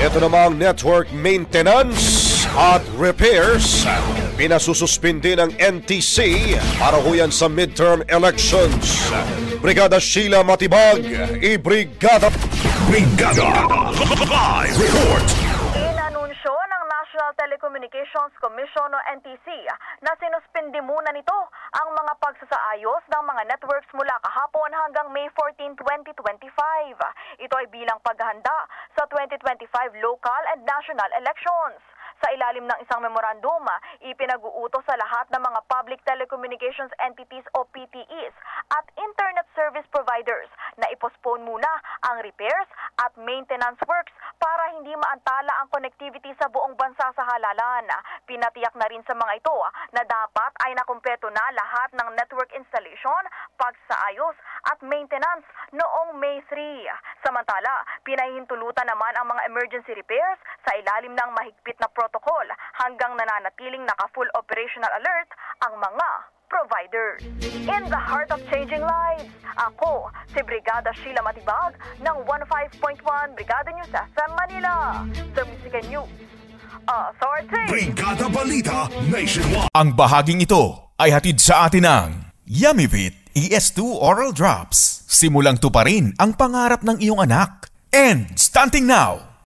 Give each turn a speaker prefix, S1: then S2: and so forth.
S1: Ito namang network maintenance at repairs. Pinasususpindi ng NTC para ho yan sa midterm elections. Brigada Sheila Matibag, i-Brigada Live Report.
S2: Inanunsyo ng National Telecommunications Commission o NTC na sinuspindi muna nito ang mga pagsasaayos ng mga networks mula kahapon hanggang May 14, 2025. Ito ay bilang paghahanda sa 2025 local and national elections. Sa ilalim ng isang memorandum, ipinag-uutos sa lahat ng mga public telecommunications entities o PTEs at internet service providers na ipostpone muna ang repairs at maintenance works para hindi maantala ang connectivity sa buong bansa sa halalan. Pinatiyak na rin sa mga ito na dapat ay nakumpleto na lahat ng network installation, pagsaayos at maintenance noong May 3. Samantala, pinahihintulutan naman ang mga emergency repairs sa ilalim ng mahigpit na protocol hanggang nananatiling naka-full operational alert ang mga providers. In the heart of changing lives, ako si Brigada Sheila Matibag ng 105.1 Brigada News FM Manila. Sa Music News Authority.
S3: Brigada Balita Nationwide.
S4: Ang bahaging ito ay hatid sa atin ng Yummy ES2 Oral Drops. Simulang tuparin ang pangarap ng iyong anak. And stunting now.